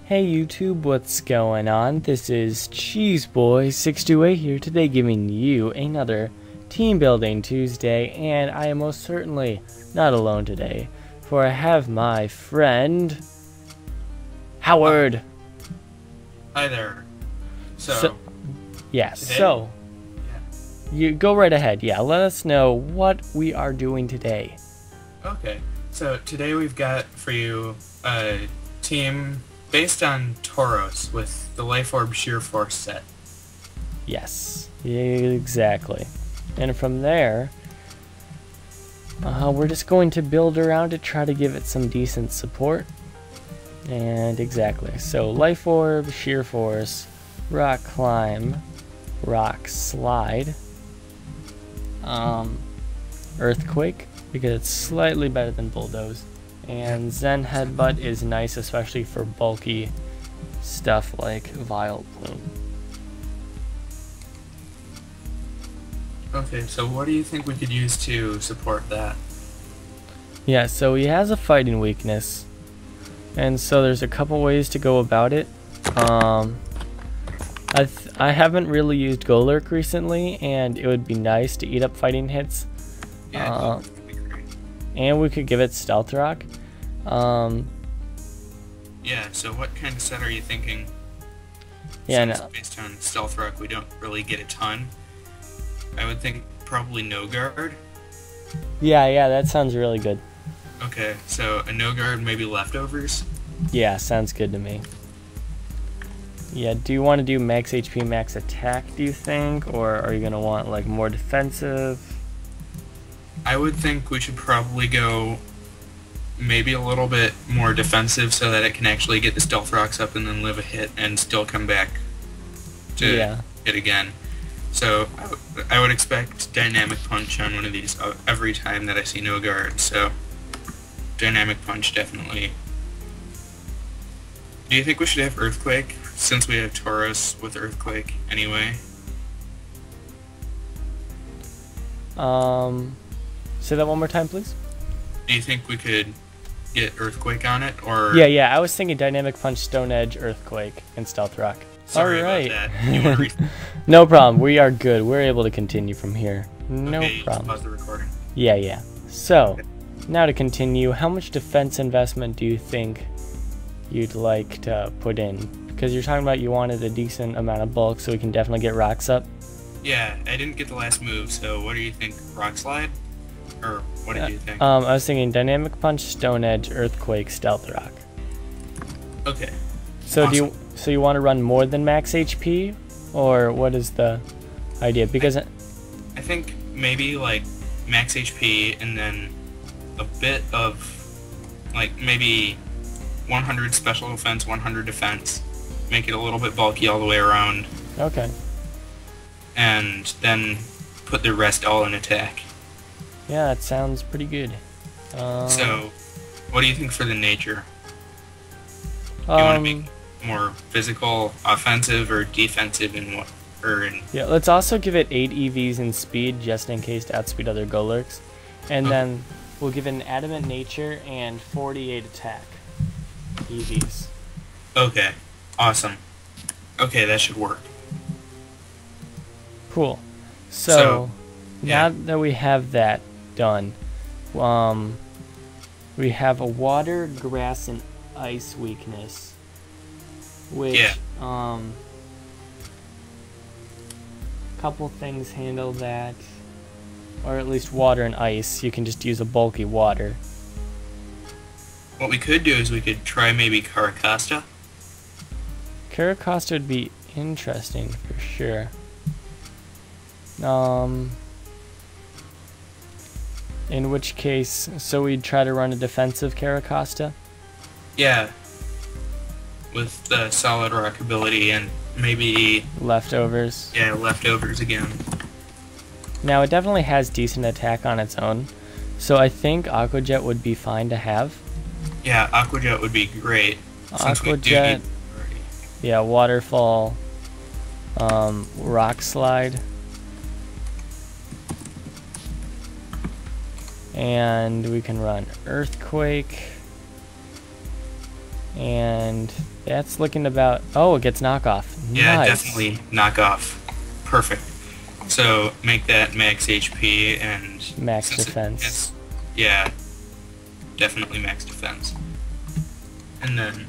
Hey YouTube, what's going on? This is Cheeseboy628 here today, giving you another Team Building Tuesday, and I am most certainly not alone today, for I have my friend Howard. Hi there. So you go right ahead. Yeah, let us know what we are doing today. Okay, so today we've got for you a team based on Tauros with the Life Orb Sheer Force set. Yes, exactly. And from there, we're just going to build around it, try to give it some decent support. And exactly. So Life Orb, Sheer Force, Rock Climb, Rock Slide, Earthquake, because it's slightly better than Bulldoze. And Zen Headbutt is nice, especially for bulky stuff like Vile Plume. Okay, so what do you think we could use to support that? Yeah, so he has a fighting weakness, and so there's a couple ways to go about it. I haven't really used Golurk recently, and it would be nice to eat up fighting hits. Yeah, and we could give it Stealth Rock. Yeah, so what kind of set are you thinking? Yeah, Since based on Stealth Rock, we don't really get a ton. I would think probably No Guard. Yeah, that sounds really good. Okay, so a No Guard, maybe Leftovers? Yeah, sounds good to me. Yeah, do you want to do max HP, max attack, do you think? Or are you going to want like more defensive? I would think we should probably go maybe a little bit more defensive so that it can actually get the Stealth Rocks up and then live a hit and still come back to hit again. So I would expect Dynamic Punch on one of these every time that I see No Guard, so Dynamic Punch definitely. Do you think we should have Earthquake, since we have Tauros with Earthquake anyway? Say that one more time, please. Do you think we could get Earthquake on it, or? Yeah, I was thinking Dynamic Punch, Stone Edge, Earthquake, and Stealth Rock. Sorry Alright. about that. You wanna No problem, we are good. We're able to continue from here. No okay, problem. Just pause the recording. Yeah. So, now to continue, how much defense investment do you think you'd like to put in? Because you're talking about you wanted a decent amount of bulk, so we can definitely get rocks up. Yeah, I didn't get the last move, so what do you think? Rock Slide? Or what did you think? I was thinking Dynamic Punch, Stone Edge, Earthquake, Stealth Rock. Okay. So awesome. do you want to run more than max HP, or what is the idea? Because I think maybe like max HP and then a bit of like maybe 100 special defense, 100 defense. Make it a little bit bulky all the way around. Okay. And then put the rest all in attack. Yeah, that sounds pretty good. So, what do you think for the nature? Do you want to make more physical, offensive, or defensive in what? Yeah, let's also give it 8 EVs in speed, just in case to outspeed other Golurks. And then we'll give it an Adamant Nature and 48 attack EVs. Okay, awesome. Okay, that should work. Cool. So now that we have that done, we have a water, grass, and ice weakness, which couple things handle that, or at least water and ice. You can just use a bulky water. What we could do is we could try maybe Caracasta. Caracasta would be interesting for sure. In which case, so we'd try to run a defensive Caracasta? Yeah. With the solid rock ability and maybe Leftovers. Yeah, Leftovers again. Now it definitely has decent attack on its own, so I think Aqua Jet would be fine to have. Yeah, Aqua Jet would be great. Aqua Jet, yeah, Waterfall, Rock Slide. And we can run Earthquake, And that's looking about... Oh, it gets knockoff. Yeah, Nice. definitely knock off. Perfect. So make that max HP and... Max defense. Yeah, definitely max defense. And then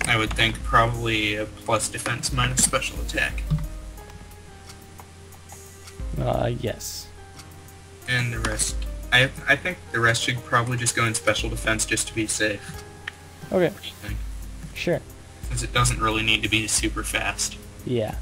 I would think probably a plus defense minus special attack. Yes. And the rest... I think the rest should probably just go in special defense just to be safe. Okay. What do you think? Sure. Since it doesn't really need to be super fast. Yeah.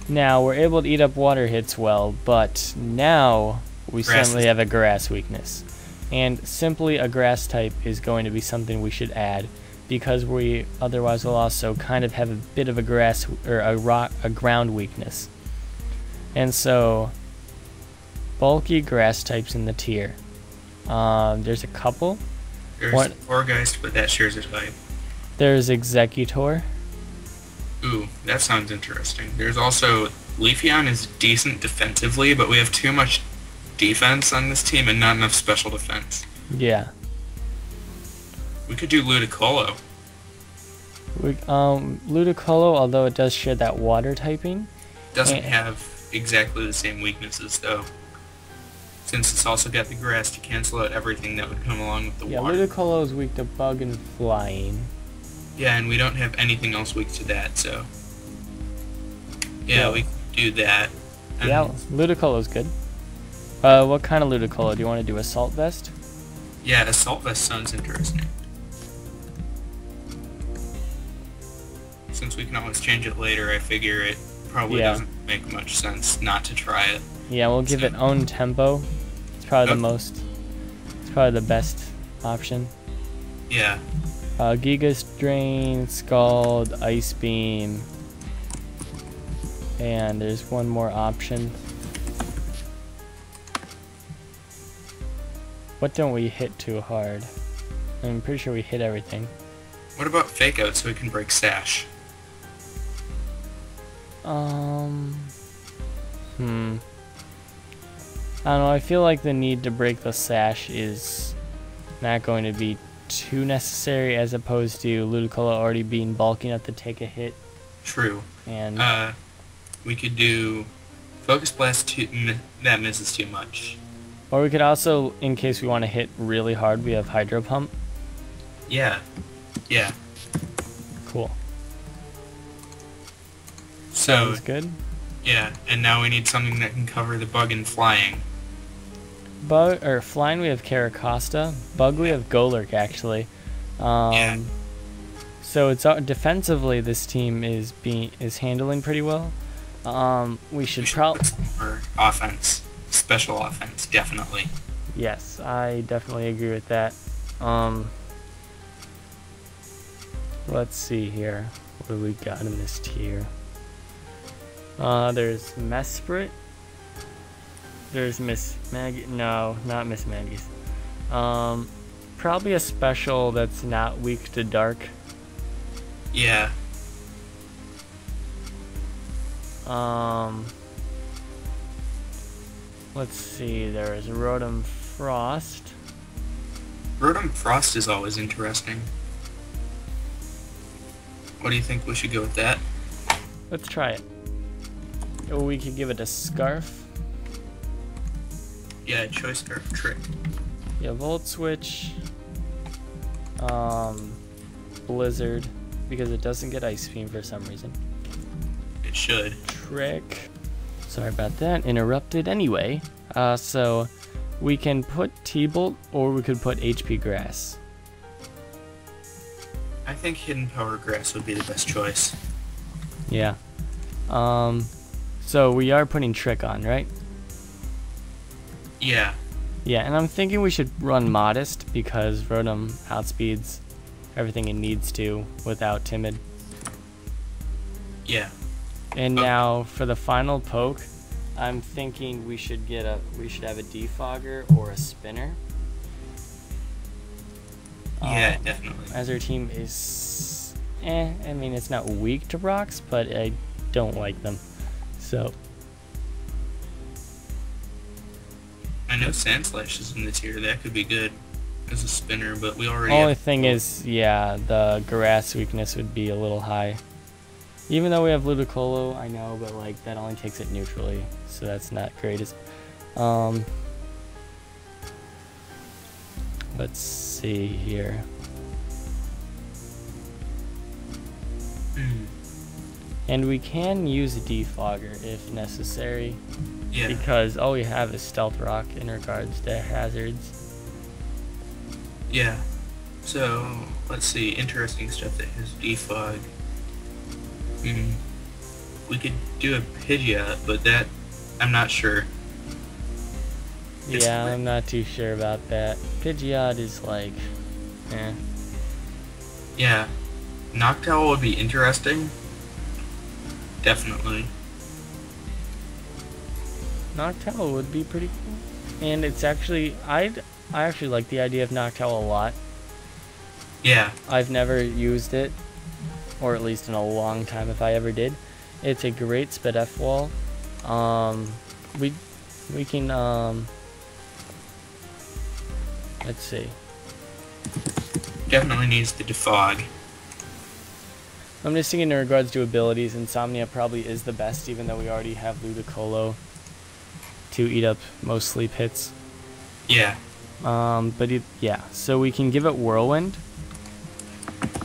Now, we're able to eat up water hits well, but now we suddenly have a grass weakness. And simply a grass type is going to be something we should add, because we otherwise will also kind of have a bit of a grass or a ground weakness. And so, bulky grass types in the tier. There's a couple. There's Vorgeist, but that shares a type. There's Executor. Ooh, that sounds interesting. There's also... Leafeon is decent defensively, but we have too much defense on this team and not enough special defense. Yeah. We could do Ludicolo. Ludicolo, although it does share that water typing. Doesn't have exactly the same weaknesses, though. Since it's also got the grass to cancel out everything that would come along with the water. Yeah, Ludicolo is weak to bug and flying. Yeah, and we don't have anything else weak to that, so... Yeah, we can do that. And yeah, Ludicolo's good. What kind of Ludicolo? Do you want to do Assault Vest? Yeah, Assault Vest sounds interesting. Since we can always change it later, I figure it probably doesn't make much sense not to try it. Yeah, we'll give it own tempo. It's probably it's probably the best option. Yeah. Giga Drain, Scald, Ice Beam, and there's one more option. What don't we hit too hard? I'm pretty sure we hit everything. What about Fake Out so we can break Sash? I don't know, I feel like the need to break the Sash is not going to be too necessary as opposed to Ludicolo already being bulky enough to take a hit. True. And we could do Focus Blast that misses too much. Or we could also, in case we want to hit really hard, we have Hydro Pump. Yeah. Yeah. Cool. So, sounds good. Yeah, and now we need something that can cover the bug and flying. Flying we have Caracosta. Bug we have Golurk actually. Yeah. So it's defensively this team is handling pretty well. We should probably for offense, special offense, definitely. Yes, I definitely agree with that. Let's see here. What do we got in this tier? There's Mesprit. There's Miss Maggie. No, not Miss Maggie's. Probably a special that's not weak to dark. Yeah. Let's see. There is Rotom Frost. Rotom Frost is always interesting. What do you think we should go with that? Let's try it. Or we could give it a Scarf. Yeah, Choice Scarf Trick. Yeah, Volt Switch. Blizzard, because it doesn't get Ice Beam for some reason. It should. Trick. Sorry about that. Interrupted anyway. So we can put T-Bolt or we could put HP Grass. I think Hidden Power Grass would be the best choice. Yeah. So we are putting Trick on, right? Yeah. Yeah, and I'm thinking we should run Modest because Rotom outspeeds everything it needs to without Timid. Yeah. And now for the final poke, I'm thinking we should have a Defogger or a Spinner. Yeah, definitely. As our team is, I mean it's not weak to rocks, but I don't like them. So. I know Sandslash is in the tier. That could be good. as a spinner, but we already Only have... thing is, yeah, the grass weakness would be a little high. Even though we have Ludicolo, I know, but like that only takes it neutrally, so that's not greatest. Let's see here. And we can use a defogger if necessary, Yeah. because all we have is Stealth Rock in regards to hazards. Yeah. So, let's see, interesting stuff that has defog. We could do a Pidgeot, but that, I'm not sure. Yeah, I'm not too sure about that. Pidgeot is like, eh. Yeah. Noctowl would be interesting. Definitely. Noctowl would be pretty cool. And it's actually, I actually like the idea of Noctowl a lot. Yeah. I've never used it, or at least in a long time if I ever did. It's a great SpDef wall. We can, let's see. Definitely needs the defog. I'm just thinking in regards to abilities, Insomnia probably is the best, even though we already have Ludicolo to eat up most sleep hits. Yeah. Yeah, so we can give it Whirlwind.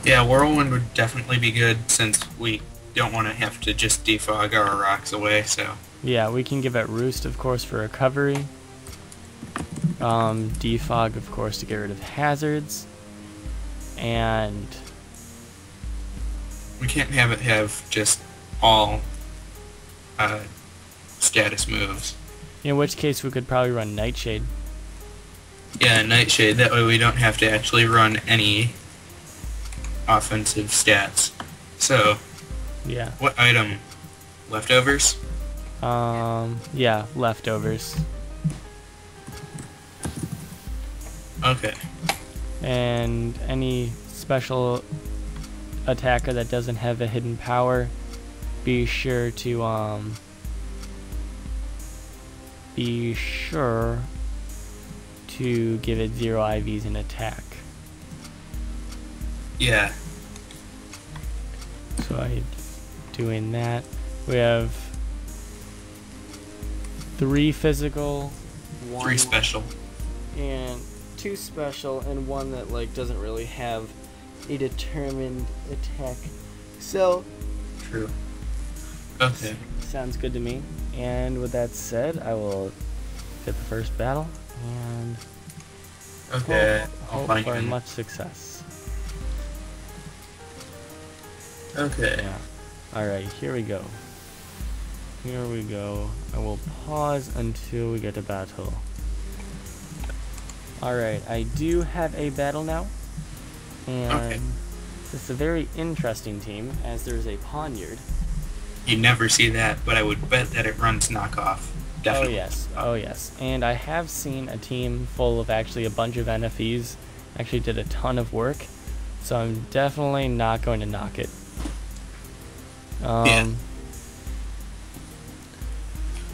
Yeah, Whirlwind would definitely be good since we don't want to have to just defog our rocks away, so... Yeah, we can give it Roost, of course, for recovery. Defog, of course, to get rid of hazards. And... we can't have it have just all status moves. in which case we could probably run Nightshade. Yeah, Nightshade. That way we don't have to actually run any offensive stats. So, Yeah. what item? Leftovers? Yeah, leftovers. Okay. And any special attacker that doesn't have a hidden power, be sure to give it 0 IVs in attack. Yeah. So I'm doing that. We have 3 physical, 3 special. and 2 special, and 1 that like doesn't really have a determined attack. So True. Okay. sounds good to me. And with that said, I will hit the first battle and Okay. hope I'll find for you. much success. Okay. Yeah. Alright, here we go. Here we go. I will pause until we get to battle. Alright, I do have a battle now. And Okay. it's a very interesting team, as there's a Ponyard. You never see that, but I would bet that it runs knockoff. Definitely. Oh yes, oh yes. And I have seen a team full of actually a bunch of NFEs. Actually did a ton of work. So I'm definitely not going to knock it. Yeah.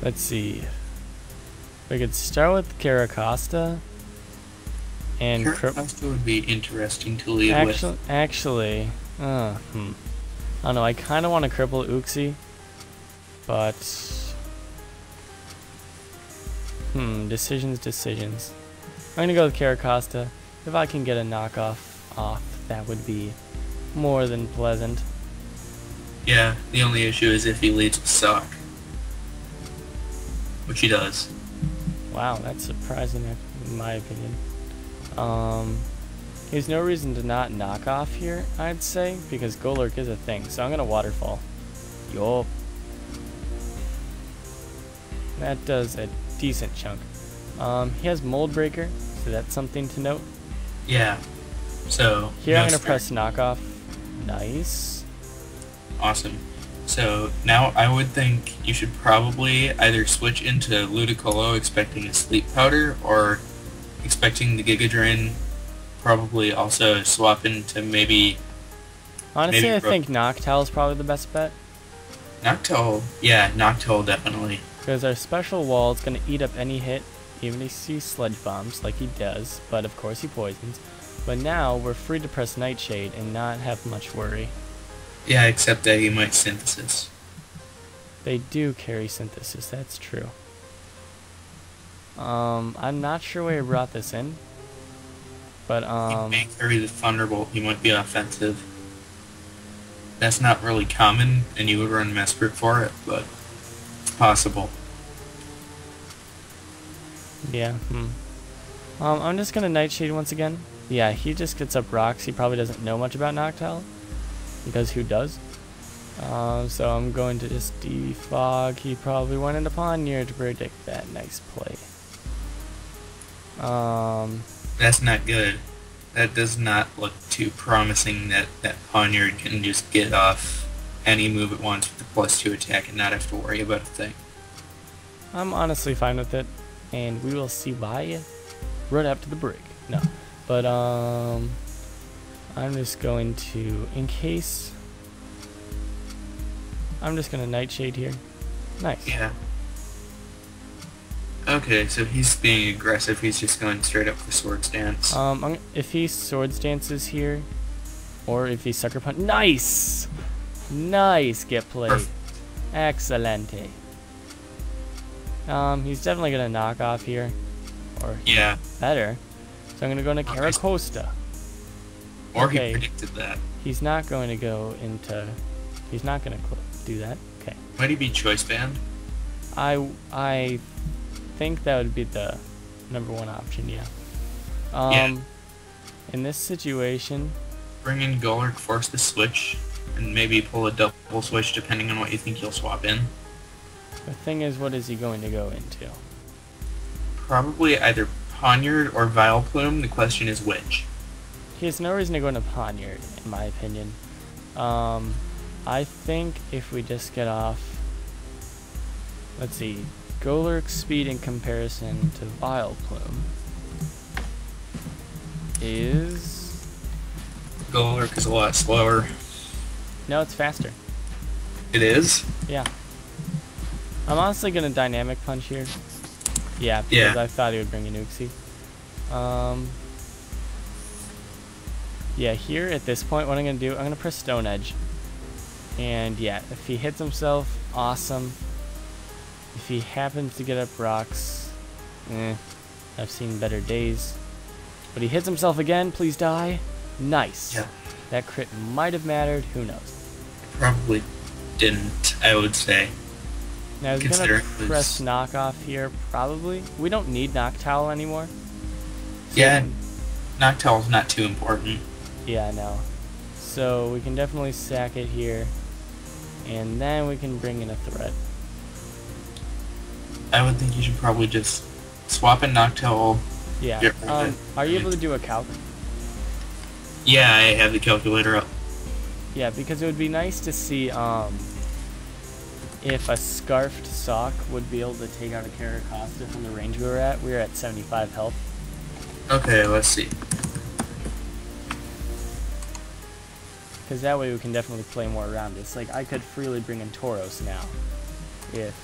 Let's see. We could start with Caracosta. And Caracosta would be interesting to lead with. Actually, I don't know. I kind of want to cripple Uxie, but decisions. I'm gonna go with Caracosta. If I can get a knockoff off, that would be more than pleasant. Yeah, the only issue is if he leads with Sock. Which he does. Wow, that's surprising in my opinion. There's no reason to not knock off here, I'd say, because Golurk is a thing, so I'm gonna Waterfall. Yup. That does a decent chunk. He has Mold Breaker, so that's something to note. Yeah. So Here no I'm gonna start. press knockoff. Nice. Awesome. So now I would think you should probably either switch into Ludicolo expecting a Sleep Powder, or expecting the Giga Drain, probably also swap into maybe... Honestly, maybe I think Noctowl is probably the best bet, Noctowl. Yeah, Noctowl definitely. because our special wall is gonna eat up any hit, even if he sludge bombs like he does, but of course he poisons. But now we're free to press Nightshade and not have much worry. Yeah, except that he might synthesis. They do carry synthesis, that's true. I'm not sure why he brought this in, but He may carry the Thunderbolt, he might be offensive. That's not really common, and you would run Mesprit for it, but it's possible. Yeah, I'm just gonna Nightshade once again. Yeah, he just gets up rocks. He probably doesn't know much about Noctowl, because who does? So I'm going to just defog. He probably went into Poniard to predict that. Nice play. That's not good. That does not look too promising that Poniard can just get off any move it wants with the +2 attack and not have to worry about a thing. I'm honestly fine with it, and we will see why right after the break. No, but I'm just going to, in case, I'm just gonna Nightshade here. Nice. Yeah. Okay, so he's being aggressive. He's just going straight up for Swords Dance. If he Swords Dances here, or if he Sucker Punch, nice, nice get played, Perfect. Excelente. He's definitely gonna knock off here, or Yeah. better. So I'm gonna go into Caracosta. Or Okay. he predicted that. He's not going to go into. He's not gonna do that. Okay. Might he be Choice Band? I think that would be the #1 option. Yeah. Yeah. In this situation, Bring in Golurk, force the switch, and maybe pull a double switch depending on what you think he'll swap in. the thing is, what is he going to go into? Probably either Poniard or Vileplume. The question is which. He has no reason to go into Poniard, in my opinion. I think if we just get off, let's see, Golurk's speed in comparison to Vileplume is... Golurk is a lot slower. No, it's faster. It is? Yeah. I'm honestly gonna Dynamic Punch here. Yeah, because Yeah. I thought he would bring a Nuxie. Yeah, here at this point, what I'm gonna do, I'm gonna press Stone Edge. And yeah, if he hits himself, awesome. If he happens to get up rocks, I've seen better days. But he hits himself again, please die. Nice. Yeah. That crit might have mattered, who knows. Probably didn't, I would say. Now he's gonna Considering it was- press knockoff here, probably. We don't need Noctowl anymore. So Yeah, Noctowl's not too important. yeah, I know. So we can definitely sack it here. And then we can bring in a threat. I would think you should probably just swap in Noctowl. Yeah. Get rid of it. Are you able to do a calc? Yeah, I have the calculator up. Yeah, because it would be nice to see if a Scarfed Sock would be able to take out a Caracosta from the range we were at. We were at 75 health. Okay, let's see. Because that way we can definitely play more around this. Like, I could freely bring in Tauros now, if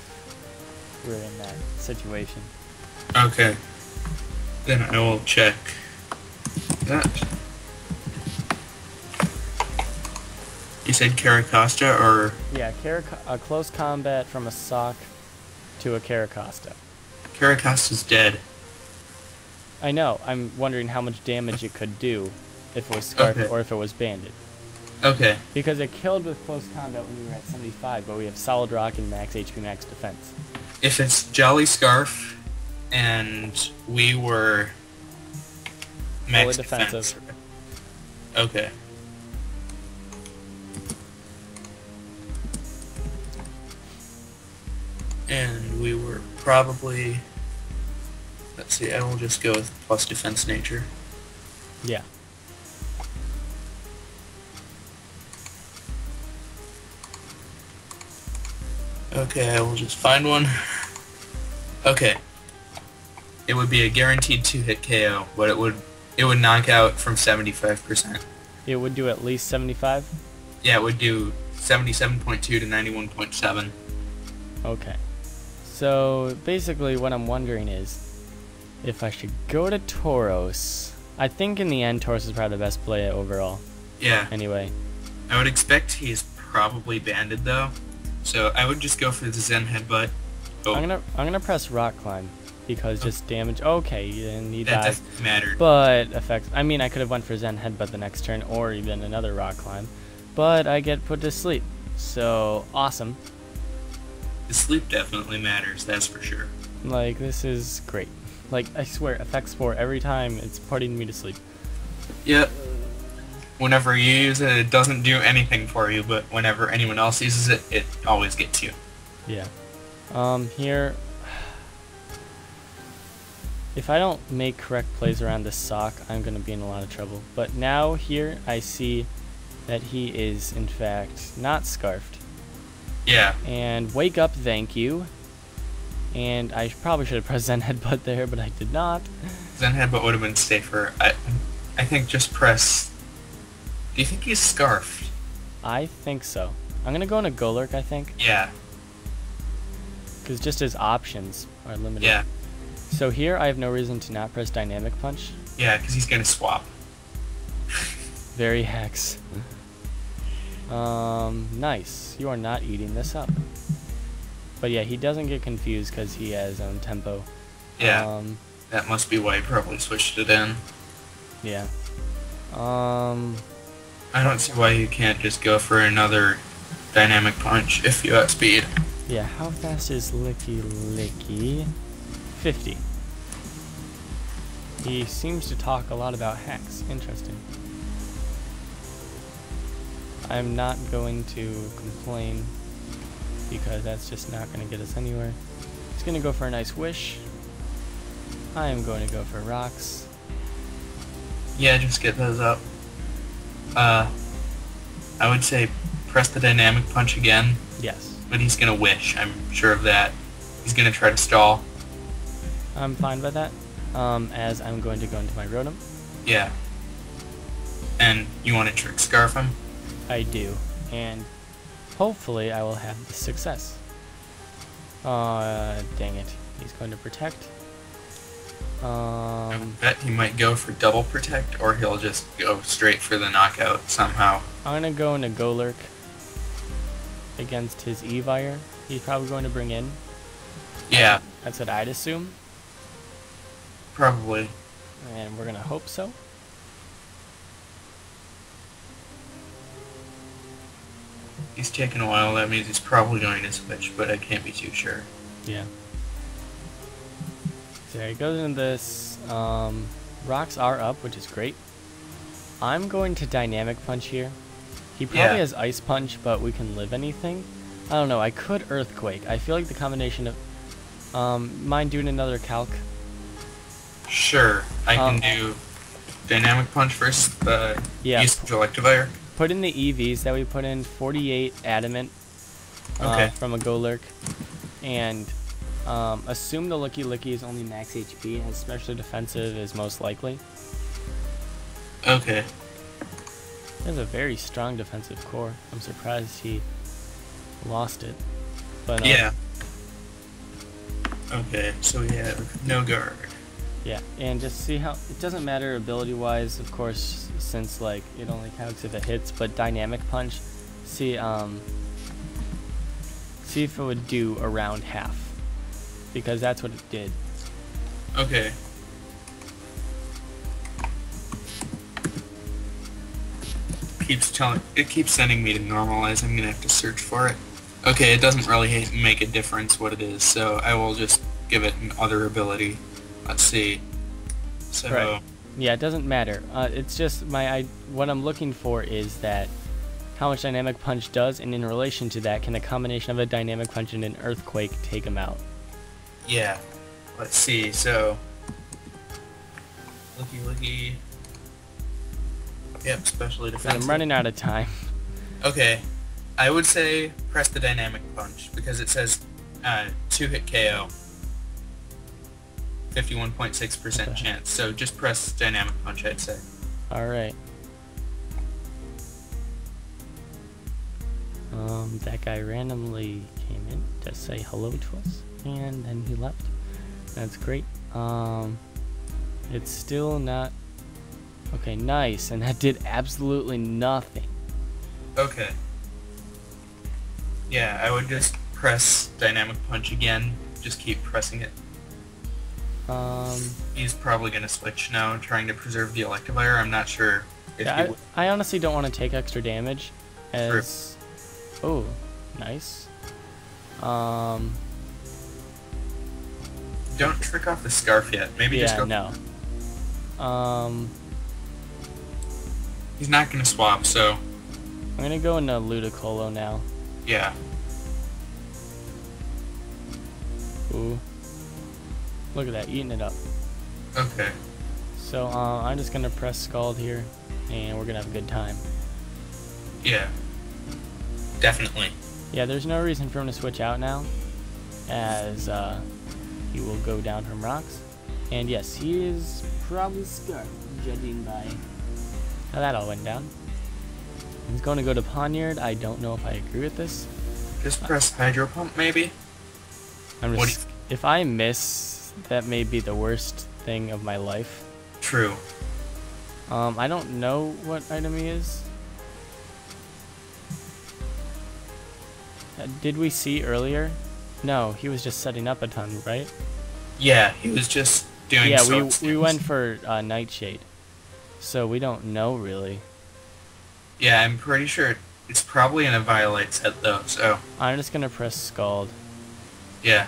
we're in that situation. Okay. Then I will check that. You said Caracosta or... Yeah, a close combat from a Sock to a Caracosta. Caracosta's dead. I know, I'm wondering how much damage it could do if it was Scarfed Okay. or if it was Banded. Okay. Because it killed with close combat when we were at 75, but we have Solid Rock and max HP, max defense. If it's Jolly Scarf and we were max Fully defensive. defense. Okay. And we were probably... Let's see, I will just go with plus defense nature. Yeah. Okay, I will just find one. Okay. It would be a guaranteed 2-hit KO, but it would knock out from 75%. It would do at least 75? Yeah, it would do 77.2 to 91.7. Okay. So, basically what I'm wondering is, if I should go to Tauros. I think in the end, Tauros is probably the best play overall. Yeah. Anyway. I would expect he's probably banded though, so I would just go for the Zen Headbutt. Oh. I'm gonna press Rock Climb because just damage. Okay, and he that dies. doesn't matter. But affects. I mean, I could have went for Zen Headbutt the next turn, or even another Rock Climb, but I get put to sleep. So awesome. The sleep definitely matters. That's for sure. Like, this is great. Like, I swear, effects 4 every time it's putting me to sleep. Yep. Whenever you use it, it doesn't do anything for you, but whenever anyone else uses it, it always gets you. Yeah. Here, if I don't make correct plays around this sock, I'm going to be in a lot of trouble. But now here, I see that he is, in fact, not scarfed. Yeah. And wake up, thank you. And I probably should have pressed Zen Headbutt there, but I did not. Zen Headbutt would have been safer. I think just press... Do you think he's scarfed? I think so. I'm going to go into Golurk, I think. Yeah. Because just his options are limited. Yeah. So here, I have no reason to not press Dynamic Punch. Yeah, because he's going to swap. Very hex. Nice. You are not eating this up. But yeah, he doesn't get confused because he has tempo. Yeah. That must be why he probably switched it in. Yeah. I don't see why you can't just go for another Dynamic Punch if you outspeed. Yeah, how fast is Licky Licky? 50. He seems to talk a lot about hacks. Interesting. I'm not going to complain because that's just not going to get us anywhere. He's going to go for a nice wish. I am going to go for rocks. Yeah, just get those up. I would say press the Dynamic Punch again. Yes. But he's going to wish, I'm sure of that. He's going to try to stall. I'm fine by that, as I'm going to go into my Rotom. Yeah. And you want to Trick Scarf him? I do, and hopefully I will have the success. Dang it. He's going to protect. I bet he might go for double protect, or he'll just go straight for the knockout somehow. I'm going to go into Golurk against his Evire. He's probably going to bring in. Yeah. That's what I'd assume. Probably. And we're going to hope so. He's taking a while, that means he's probably going to switch, but I can't be too sure. Yeah. So he goes into this. Rocks are up, which is great. I'm going to Dynamic Punch here. He probably has Ice Punch, but we can live anything. I don't know, I could Earthquake. I feel like the combination of... mind doing another calc? Sure, I can do Dynamic Punch versus the use of Electivire. Put in the EVs that we put in, 48 Adamant from a Golurk, and assume the Licky Licky is only max HP, has special defensive is most likely. Okay. He has a very strong defensive core. I'm surprised he lost it. But yeah. Okay, so we have no guard. Yeah, and just see how it doesn't matter ability-wise, of course, since like it only counts if it hits. But Dynamic Punch, see if it would do around half, because that's what it did. Okay. It keeps sending me to normalize. I'm gonna have to search for it. Okay, it doesn't really make a difference what it is, so I will just give it an other ability. Let's see. So. Right. Yeah, it doesn't matter. It's just what I'm looking for is that how much Dynamic Punch does, and in relation to that, can a combination of a Dynamic Punch and an Earthquake take him out? Yeah. Let's see. So. Licky Licky. Yep, specially defensive. I'm running out of time. Okay. I would say press the Dynamic Punch, because it says 2-hit KO. 51.6% chance, so just press Dynamic Punch, I'd say. Alright. That guy randomly came in to say hello to us, and then he left. That's great. It's still not... Okay, nice. And that did absolutely nothing. Okay. Yeah, I would just press Dynamic Punch again. Just keep pressing it. He's probably going to switch now, trying to preserve the Electivire. I'm not sure if he would. I honestly don't want to take extra damage. As... Oh, nice. Don't trick off the Scarf yet. Maybe just go... no. He's not going to swap, so... I'm going to go into Ludicolo now. Yeah. Ooh. Look at that, eating it up. Okay. So, I'm just going to press Scald here, and we're going to have a good time. Yeah. Definitely. Yeah, there's no reason for him to switch out now, as he will go down from rocks. And yes, he is probably scarred, judging by how that all went down. He's going to go to Poniard. I don't know if I agree with this. Just press Hydro Pump, maybe? If I miss, that may be the worst thing of my life. True. I don't know what item he is. Did we see earlier? No, he was just setting up a ton, right? Yeah, he was just doing... Yeah, we went for Nightshade, so we don't know really. Yeah, I'm pretty sure it's probably in a Violet set though, so... I'm just gonna press Scald. Yeah.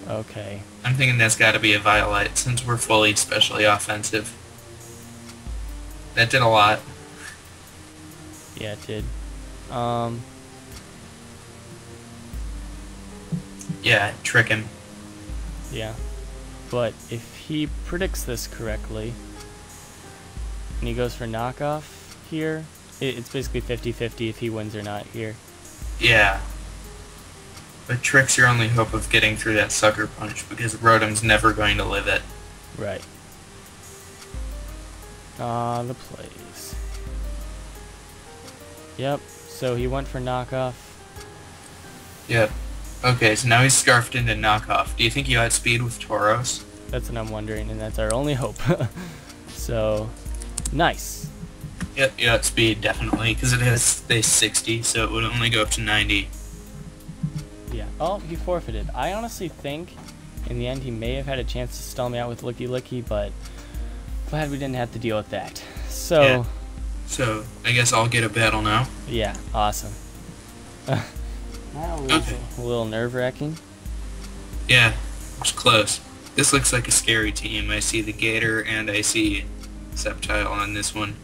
Okay. I'm thinking that's gotta be a Violet, since we're fully specially offensive. That did a lot. Yeah, it did. Yeah, trick him. Yeah. But if he predicts this correctly, and he goes for knockoff here, it's basically 50-50 if he wins or not here. Yeah. But trick's your only hope of getting through that Sucker Punch, because Rotom's never going to live it. Right. The plays. Yep, so he went for knockoff. Yep. Okay, so now he's scarfed into knockoff. Do you think you outspeed with Tauros? That's what I'm wondering, and that's our only hope. So, nice. Yep, you outspeed, definitely, because it has space 60, so it would only go up to 90. Yeah. Oh, he forfeited. I honestly think, in the end, he may have had a chance to stall me out with Licky Licky, but glad we didn't have to deal with that. So... Yeah. So, I guess I'll get a battle now. Yeah, awesome. That was a little nerve-wracking. Yeah, it's close. This looks like a scary team. I see the Gator and I see Sceptile on this one.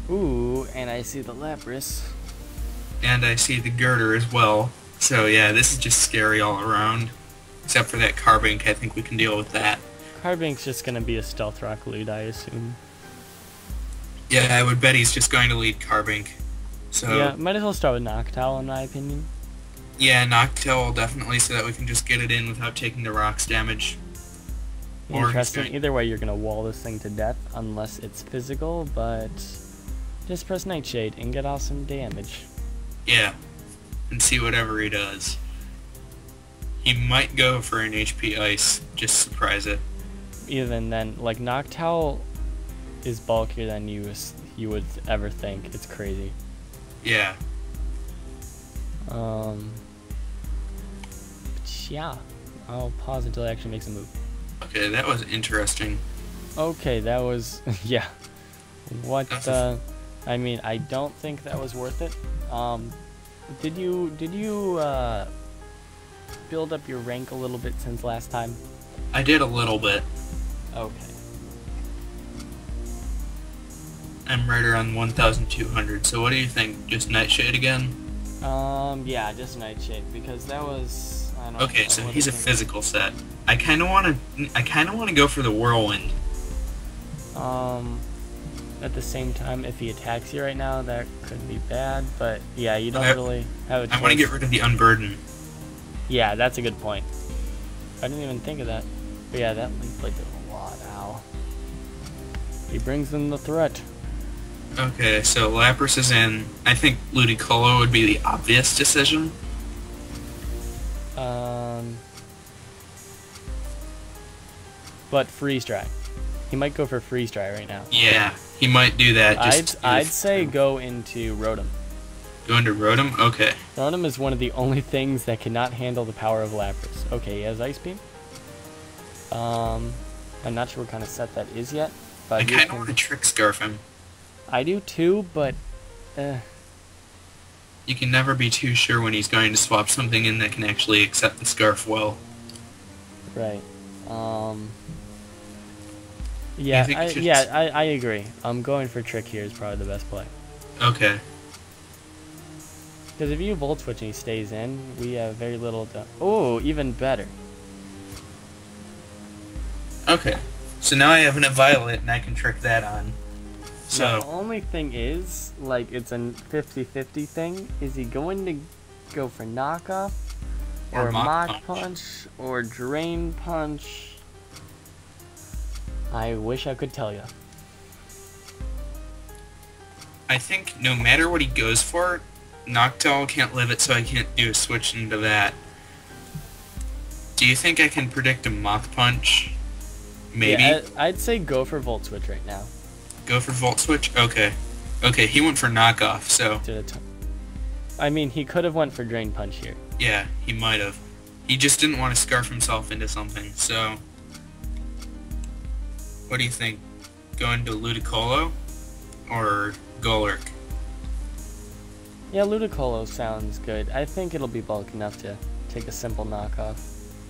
Ooh, and I see the Lapras. And I see the Girder as well. So yeah, this is just scary all around. Except for that Carbink, I think we can deal with that. Carbink's just gonna be a Stealth Rock lead, I assume. Yeah, I would bet he's just going to lead Carbink. So yeah, might as well start with Noctowl in my opinion. Yeah, Noctowl definitely, so that we can just get it in without taking the rocks damage. Interesting. Either way, you're gonna wall this thing to death unless it's physical, but just press Nightshade and get off some damage. Yeah, and see whatever he does. He might go for an HP Ice, just surprise it. Even then, like, Noctowl is bulkier than you would ever think. It's crazy. Yeah. Yeah. I'll pause until it actually makes a move. Okay, that was interesting. Okay, that was... yeah. What, I mean, I don't think that was worth it. Did you build up your rank a little bit since last time? I did a little bit. Okay. I'm right around 1,200, so what do you think? Just Nightshade again? Yeah, just Nightshade, because that was... I don't know, okay, so he's a physical set. I kinda wanna go for the Whirlwind. At the same time, if he attacks you right now, that could be bad, but yeah, you don't really have a chance. I wanna get rid of the Unburden. Yeah, that's a good point. I didn't even think of that. But yeah, that Leaf Blade did a lot, ow. He brings in the threat. Okay, so Lapras is in. I think Ludicolo would be the obvious decision. but freeze dry. He might go for freeze dry right now. Yeah, he might do that. I'd say go into Rotom. Go into Rotom? Okay. Rotom is one of the only things that cannot handle the power of Lapras. Okay, he has Ice Beam. I'm not sure what kind of set that is yet. But I kind of want to Trick Scarf him. I do too, but... You can never be too sure when he's going to swap something in that can actually accept the Scarf well. Right. Yeah, I agree. Going for Trick here is probably the best play. Okay. Because if you Volt Switch and he stays in, we have very little to... Oh, even better. Okay. So now I have a Violet and I can trick that on. So the only thing is, like, it's a 50-50 thing. Is he going to go for knockoff? Or Mach Punch? Or Drain Punch? I wish I could tell you. I think no matter what he goes for, Noctowl can't live it, so I can't do a switch into that. Do you think I can predict a Mach Punch? Maybe? Yeah, I'd say go for Volt Switch right now. Go for Volt Switch? Okay. Okay, he went for knockoff, so... I mean, he could have went for Drain Punch here. Yeah, he might have. He just didn't want to scarf himself into something, so... What do you think? Go into Ludicolo? Or Golurk? Yeah, Ludicolo sounds good. I think it'll be bulk enough to take a simple knockoff.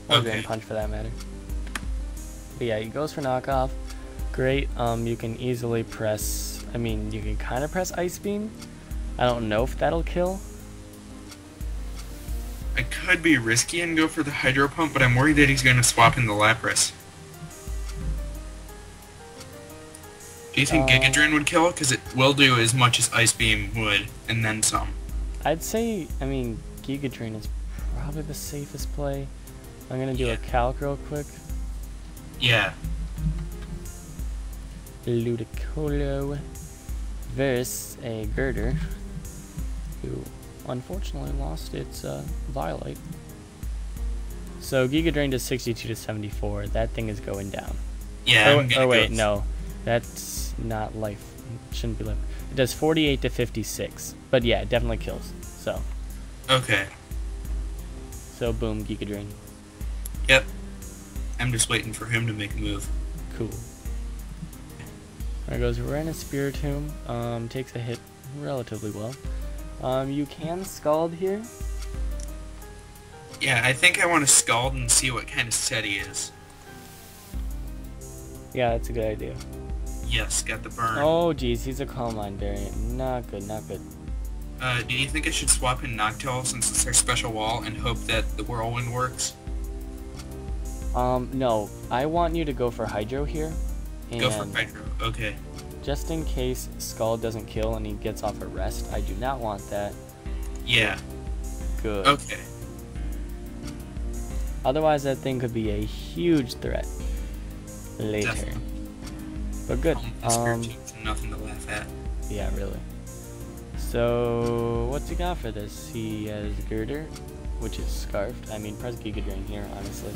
Or Drain Punch for that matter. But yeah, he goes for knockoff. Great. You can easily press... I mean, you can kind of press Ice Beam. I don't know if that'll kill. I could be risky and go for the Hydro Pump, but I'm worried that he's going to swap in the Lapras. Do you think Giga Drain would kill? Because it will do as much as Ice Beam would, and then some. I'd say, I mean, Giga Drain is probably the safest play. I'm going to do a Calc real quick. Yeah. Ludicolo versus a Girder, who unfortunately lost its Violet. So Giga Drain does 62 to 74. That thing is going down. Yeah. Oh wait, no. That's not life. It shouldn't be life. It does 48 to 56. But yeah, it definitely kills. So. Okay. So boom, Giga Drain. Yep. I'm just waiting for him to make a move. Cool. There goes Rena Spiritomb. Takes a hit relatively well. You can Scald here. Yeah, I think I want to Scald and see what kind of set he is. Yeah, that's a good idea. Yes, got the burn. Oh, geez, he's a Calm Mind variant. Not good, not good. Do you think I should swap in Noctowl since it's our special wall and hope that the Whirlwind works? No. I want you to go for Hydro here. Go for Hydro, okay. Just in case Scald doesn't kill and he gets off a rest, I do not want that. Yeah. Good. Okay. Otherwise, that thing could be a huge threat later. Definitely. But good. Nothing to laugh at. Yeah, really. So, what's he got for this? He has Girder, which is Scarfed. I mean, press Giga Drain here, honestly.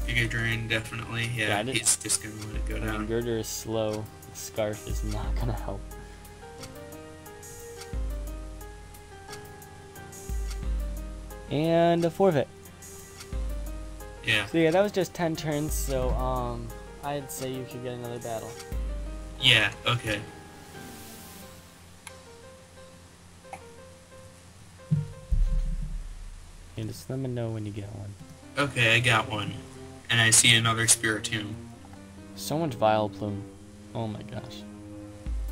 Giga Drain, definitely. Yeah, he's just going to let it go down. I mean, Girder is slow. Scarf is not going to help. And a forfeit. Yeah. So yeah, that was just 10 turns, so I'd say you should get another battle. Yeah, okay. And just let me know when you get one. Okay, I got one. And I see another Spiritomb. So much Vileplume. Oh my gosh.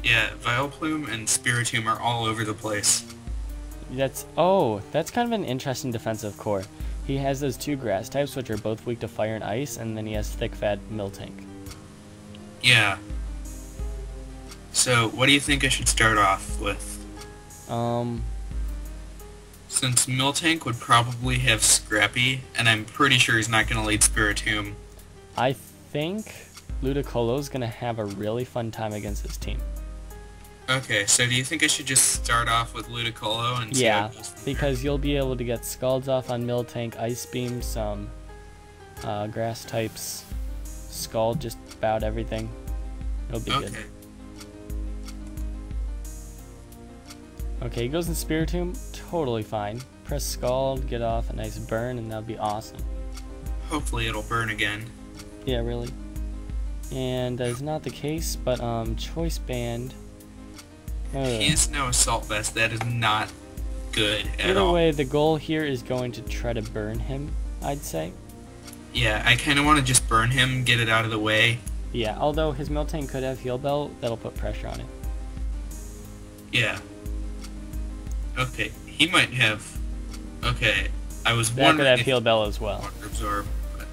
Yeah, Vileplume and Spiritomb are all over the place. That's kind of an interesting defensive core. He has those two grass types which are both weak to fire and ice, and then he has thick fat Miltank. Yeah. So, what do you think I should start off with? Since Miltank would probably have Scrappy, and I'm pretty sure he's not going to lead Spiritomb. I think Ludicolo's going to have a really fun time against this team. Okay, so do you think I should just start off with Ludicolo and see how it goes from because you'll be able to get Scalds off on Miltank, Ice Beam, some grass types, Scald just about everything. It'll be good. Okay, he goes in Spiritomb, totally fine. Press Scald, get off a nice burn, and that'll be awesome. Hopefully it'll burn again. Yeah, really. And that is not the case, but Choice Band. He has no Assault Vest. That is not good at Either all. way, the goal here is going to try to burn him, I'd say. Yeah, I kind of want to just burn him, get it out of the way. Yeah, although his Miltank could have Heal Bell, that'll put pressure on it. Yeah. Okay, he might have... Okay, I was That wondering could have if Heal Bell as well. Water Absorb, but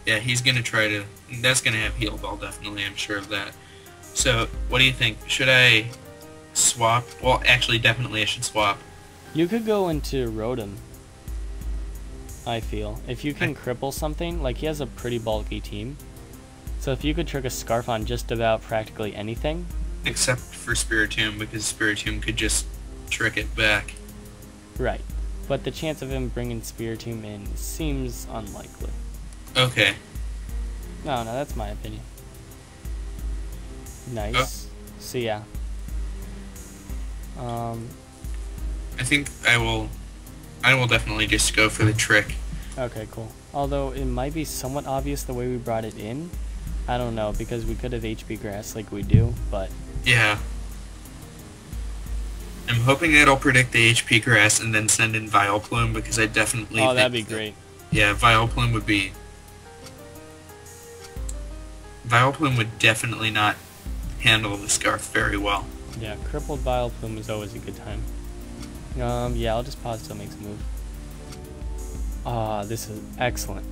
yeah, he's going to try to... That's going to have Heal Bell, definitely, I'm sure of that. So, what do you think? Should I swap? Well, actually, definitely I should swap. You could go into Rotom, I feel. If you can cripple something, like he has a pretty bulky team. So if you could trick a Scarf on just about practically anything. Except for Spiritomb, because Spiritomb could just trick it back. Right. But the chance of him bringing Spiritomb in seems unlikely. Okay. No, that's my opinion. Nice. So yeah. I think I will definitely just go for the trick. Okay, cool. Although it might be somewhat obvious the way we brought it in. I don't know, because we could have HP Grass like we do, but... Yeah. I'm hoping that'll predict the HP Grass and then send in Vileplume, because I definitely Oh, that'd be great. Yeah, Vileplume would be... Vileplume would definitely not handle the Scarf very well. Yeah, crippled Vileplume is always a good time. Yeah, I'll just pause till it makes a move. Ah, this is excellent.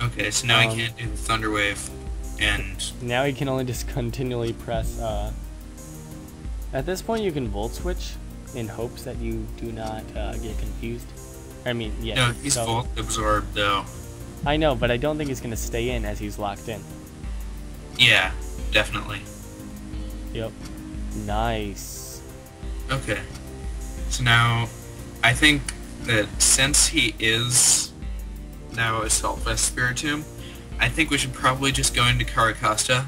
Okay, so now he can't do the Thunder Wave, and... Now he can only just continually press, At this point you can Volt Switch, in hopes that you do not, get confused. I mean, yeah. No, he's Volt Absorbed, though. I know, but I don't think he's gonna stay in as he's locked in. Yeah, definitely. Yep. Nice. Okay. So now, I think that since he is now Assault Vest Spiritomb, I think we should probably just go into Caracosta.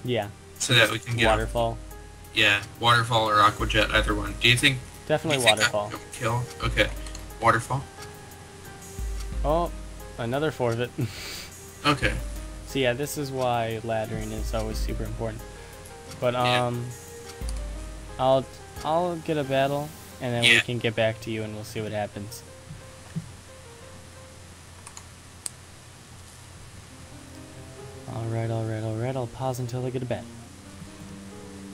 Yeah. So that we can get... Waterfall. Yeah, Waterfall or Aqua Jet, either one. Do you think... Definitely do you Waterfall. Think that will kill? Okay. Waterfall. Oh, another forfeit. Okay. So yeah, this is why laddering is always super important. But Yeah. I'll get a battle, and then we Yeah. can get back to you, and we'll see what happens. Alright, I'll pause until I get a bet.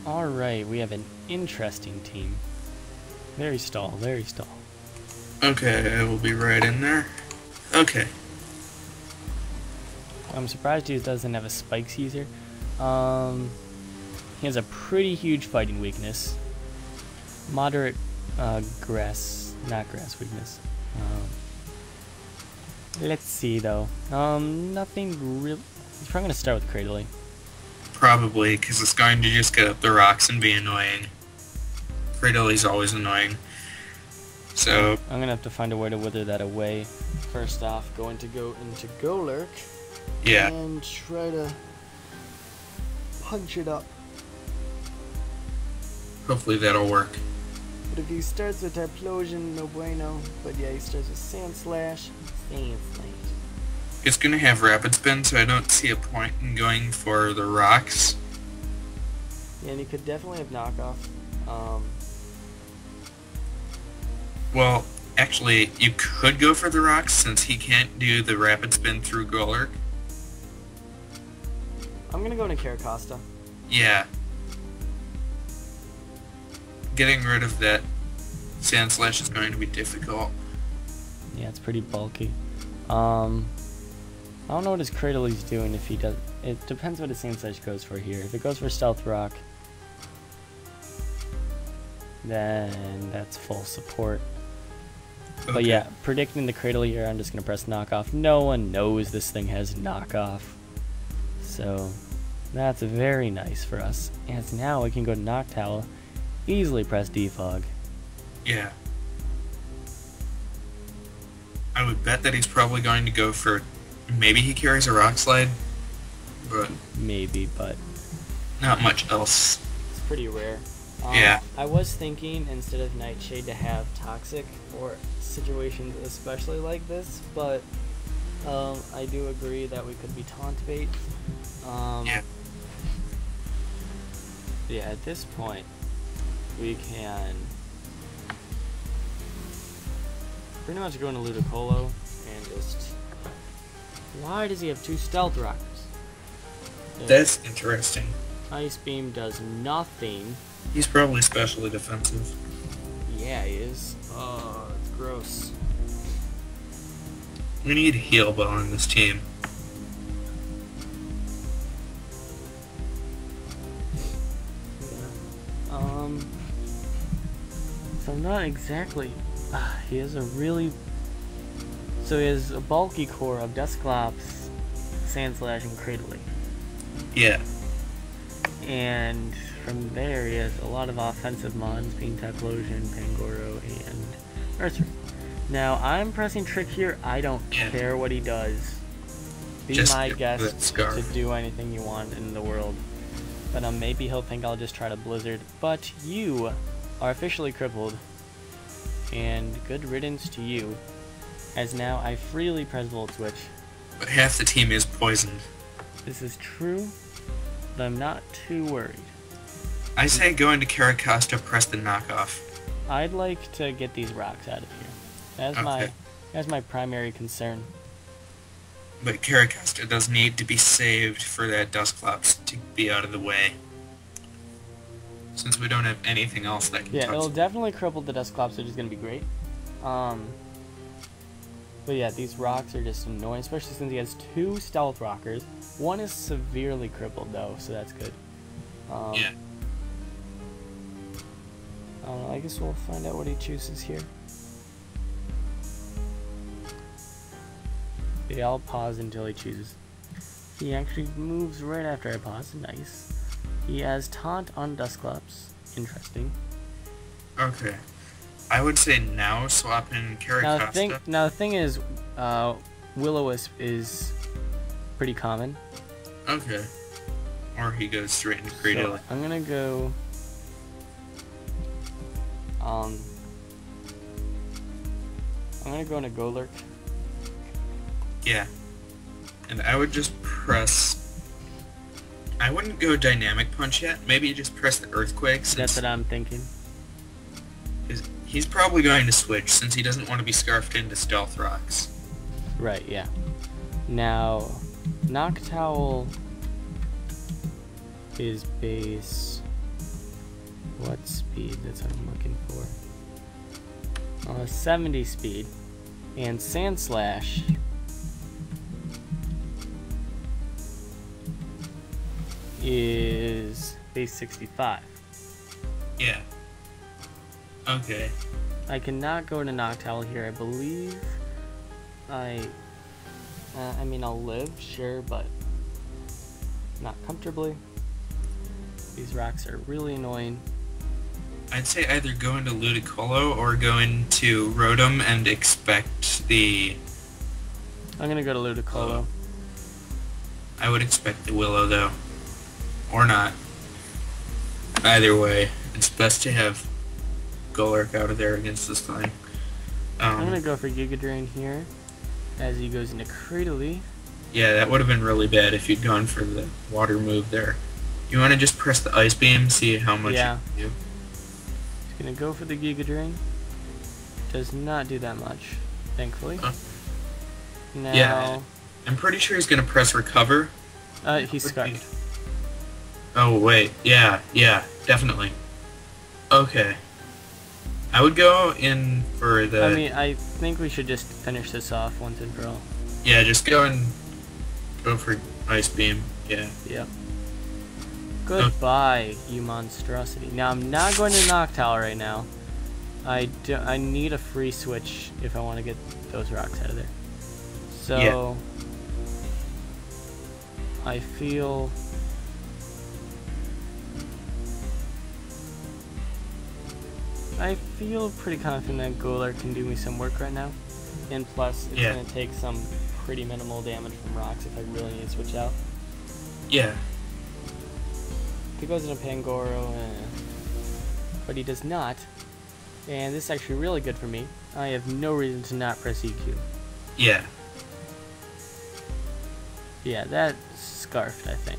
Alright, we have an interesting team. Very stall, very stall. Okay, I will be right in there. Okay. I'm surprised he doesn't have a Spikes user. He has a pretty huge fighting weakness. Moderate grass weakness. Let's see though. Nothing real. He's probably gonna start with Cradily. Probably, because it's going to just get up the rocks and be annoying. Cradili's always annoying. So... I'm gonna have to find a way to wither that away. First off, go into Golurk. Yeah. And try to punch it up. Hopefully that'll work. But if he starts with Typhlosion, no bueno. But yeah, he starts with Sand Slash. Sand Slash. It's going to have Rapid Spin, so I don't see a point in going for the rocks. Yeah, and he could definitely have knockoff. Well, actually, you could go for the rocks since he can't do the Rapid Spin through Golurk. I'm gonna go into Caracosta. Yeah. Getting rid of that Sand Slash is going to be difficult. Yeah, it's pretty bulky. I don't know what his Cradely's doing if he does. It depends what his Sand Slash goes for here. If it goes for Stealth Rock, then that's full support. Okay. But yeah, predicting the Cradle here, I'm just gonna press knockoff. No one knows this thing has knockoff. So that's very nice for us. And now we can go to Noctowl, easily press Defog. Yeah. I would bet that he's probably going to go for... Maybe he carries a Rock Slide. but maybe, but not much else. it's pretty rare. Yeah. I was thinking instead of Nightshade to have Toxic for situations especially like this, but I do agree that we could be Taunt Bait. Yeah. Yeah, at this point, we can pretty much go into Ludicolo and just... Why does he have 2 Stealth Rockers? That's interesting. Ice Beam does nothing. He's probably specially defensive. Yeah, he is. Oh, it's gross. We need Heal Ball on this team. So not exactly. He has a really. So he has a bulky core of Dusclops, Sandslash, and Cradily. Yeah. And from there, he has a lot of offensive mons, being Typhlosion, Pangoro, and Nursery. Now, I'm pressing Trick here. I don't care what he does. Be Just my guest Scarf. to do anything you want in the world. But maybe he'll think I'll just try to Blizzard. But you are officially crippled. And good riddance to you. As now I freely press Volt Switch. But half the team is poisoned. This is true, but I'm not too worried. I say go into Caracosta, press the knockoff. I'd like to get these rocks out of here. That's my primary concern. But Caracosta does need to be saved for that Dusclops to be out of the way. Since we don't have anything else that can touch it'll it. definitely cripple the Dusclops, which is going to be great. But yeah, these rocks are just annoying, especially since he has 2 Stealth Rockers. One is severely crippled though, so that's good. Yeah. I guess we'll find out what he chooses here. Yeah, I'll pause until he chooses. He actually moves right after I pause. Nice. He has Taunt on Dusclops. Interesting. Okay. I would say now swap in Caracosta. Now the thing is, Will-O-Wisp is pretty common. Okay. Or he goes straight into Cradily. So I'm gonna go. I'm gonna go into Golurk. Yeah. And I would just press... I wouldn't go Dynamic Punch yet. Maybe just press the Earthquake. That's what I'm thinking. He's probably going to switch since he doesn't want to be scarfed into Stealth Rocks. Right, yeah. Now, Noctowl is base... What speed? That's what I'm looking for. 70 speed. And Sandslash is base 65. Yeah. Okay. I cannot go into Noctowl here, I believe. I mean, I'll live, sure, but not comfortably. These rocks are really annoying. I'd say either go into Ludicolo or go into Rotom and expect the... I'm gonna go to Ludicolo. I would expect the Willow, though. Or not. Either way, it's best to have Golurk out of there against this thing. I'm gonna go for Giga Drain here, as he goes into Cradily. Yeah, that would have been really bad if you'd gone for the water move there. You want to just press the Ice Beam, see how much you can do. He's gonna go for the Giga Drain. Does not do that much, thankfully. Now, yeah, I'm pretty sure he's gonna press Recover. He's scarfed. Oh wait, yeah, definitely. Okay. I would go in for the... I mean, I think we should just finish this off once and for all. Yeah, just go for Ice Beam, yeah. Yep. Goodbye, you monstrosity. Now, I'm not going to Noctowl right now. I need a free switch if I want to get those rocks out of there. So, I feel... pretty confident that Golurk can do me some work right now. And plus, it's going to take some pretty minimal damage from rocks if I really need to switch out. Yeah. He goes into Pangoro, but he does not. And this is actually really good for me. I have no reason to not press EQ. Yeah. Yeah, that's scarfed, I think.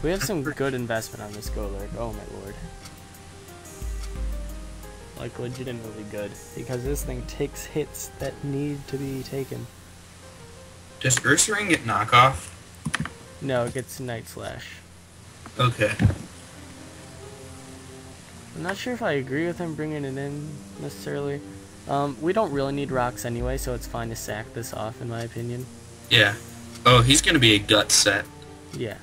We have some good investment on this Golurk. Oh my lord. Like, legitimately good. Because this thing takes hits that need to be taken. Does Ursaring get knockoff? No, it gets Night Slash. Okay. I'm not sure if I agree with him bringing it in, necessarily. We don't really need rocks anyway, so it's fine to sack this off, in my opinion. Yeah. Oh, he's gonna be a Guts set. Yeah.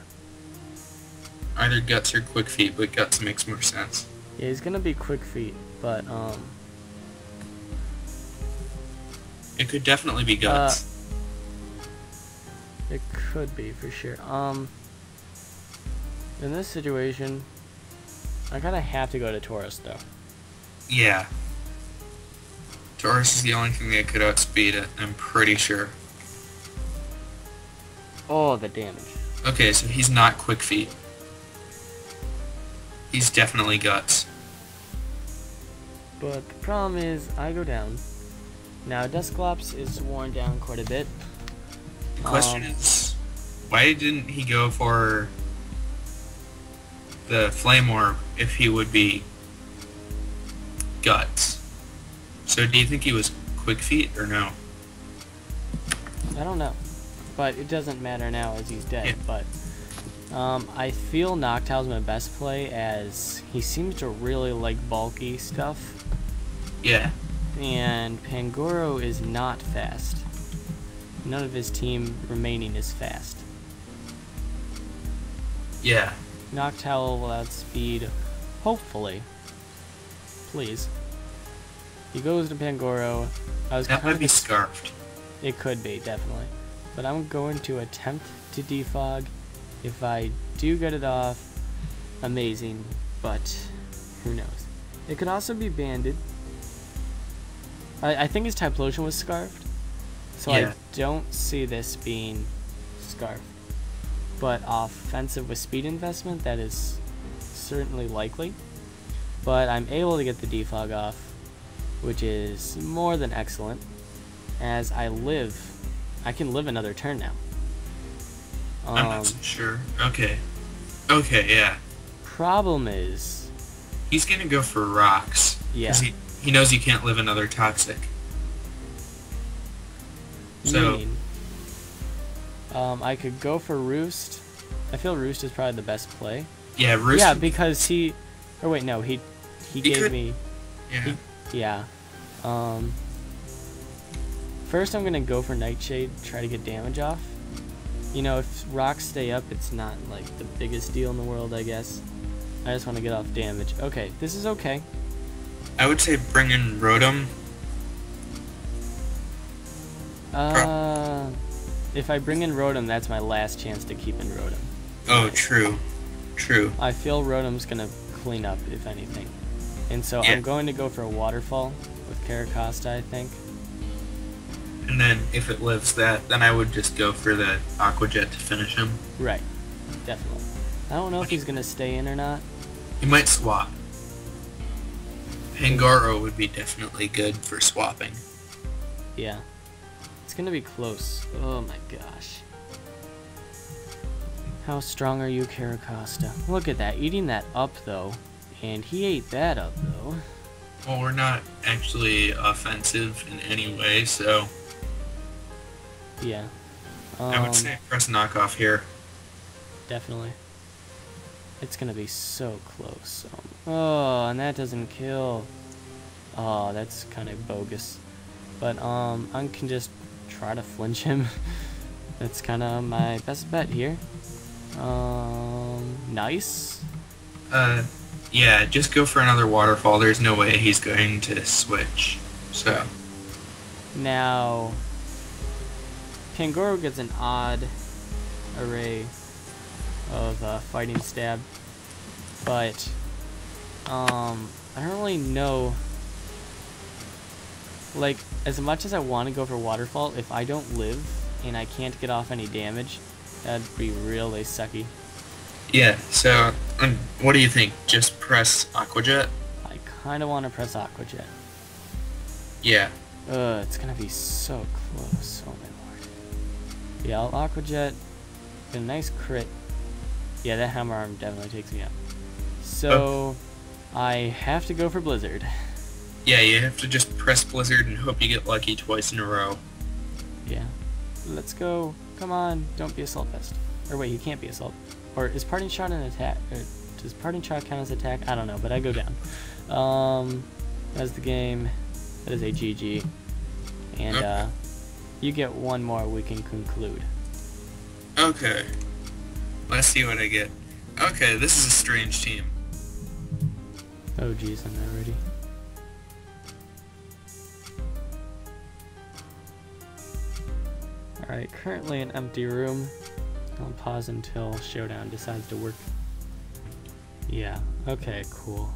Either Guts or Quick Feet, but Guts makes more sense. Yeah, he's gonna be Quick Feet, but, It could definitely be Guts. it could be, for sure. In this situation, I kinda have to go to Tauros, though. Yeah. Tauros is the only thing that could outspeed it, I'm pretty sure. Oh, the damage. Okay, so he's not Quick Feet. He's definitely Guts. But the problem is, I go down. Now, Dusclops is worn down quite a bit. The question is, why didn't he go for the Flame Orb if he would be Guts? So do you think he was Quick Feet or no? I don't know. But it doesn't matter now as he's dead. Yeah. But I feel Noctowl's my best play as he seems to really like bulky stuff. Yeah. And Pangoro is not fast. None of his team remaining is fast. Yeah. Noctowl will outspeed, hopefully. Please. He goes to Pangoro. That might be Scarfed. It could be, definitely. But I'm going to attempt to defog. If I do get it off, amazing. But who knows? It could also be banded. I think his Typhlosion was scarfed. So Yeah. I don't see this being scarfed. But offensive with speed investment, that is certainly likely. But I'm able to get the defog off, which is more than excellent. As I can live another turn now. I'm not so sure. Okay. Okay, yeah. Problem is, He's gonna go for rocks. Yeah. 'Cause he knows he can't live another toxic. So meaning, I could go for Roost. I feel Roost is probably the best play. yeah, Roost. Yeah, because he gave could- me. Yeah. Yeah. First I'm gonna go for Nightshade, try to get damage off. You know, if rocks stay up, it's not like the biggest deal in the world, I guess. I just want to get off damage. Okay, this is okay. I would say bring in Rotom. If I bring in Rotom, that's my last chance to keep in Rotom. Oh, true. True. I feel Rotom's gonna clean up, if anything. And so Yeah. I'm going to go for a Waterfall with Caracosta, I think. And then if it lives that, then I would just go for the Aqua Jet to finish him. Right. Definitely. I don't know if he's gonna stay in or not. He might swap. Pangoro would be definitely good for swapping. Yeah. It's gonna be close. Oh my gosh. How strong are you, Caracosta? Look at that. Eating that up, though. And he ate that up, though. Well, we're not actually offensive in any way, so Yeah. I would say press knockoff here. Definitely. It's gonna be so close. Oh, and that doesn't kill. Oh, that's kind of bogus. But I can just try to flinch him. That's kind of my best bet here. Nice. Yeah, just go for another waterfall. There's no way he's going to switch. So Now, Pangoro gets an odd array of fighting stab, but I don't really know. Like, as much as I want to go for waterfall, if I don't live and I can't get off any damage, That'd be really sucky. Yeah, so what do you think? Just press Aqua Jet? I kind of want to press Aqua Jet. Yeah. It's gonna be so close. Oh my lord. Yeah, I'll Aqua Jet. Get a nice crit. Yeah, that hammer arm definitely takes me out. So, I have to go for Blizzard. Yeah, you have to just press Blizzard and hope you get lucky twice in a row. Yeah. Let's go. Come on. Don't be Assault Vest. Or wait, you can't be Assault. Or is Parting Shot an attack? Or does Parting Shot count as attack? I don't know, but I go down. That's the game. That is a GG. And, you get one more, we can conclude. Okay. Let's see what I get. Okay, this is a strange team. Oh jeez, I'm not ready. Alright, currently an empty room. I'll pause until Showdown decides to work. Yeah, okay, cool.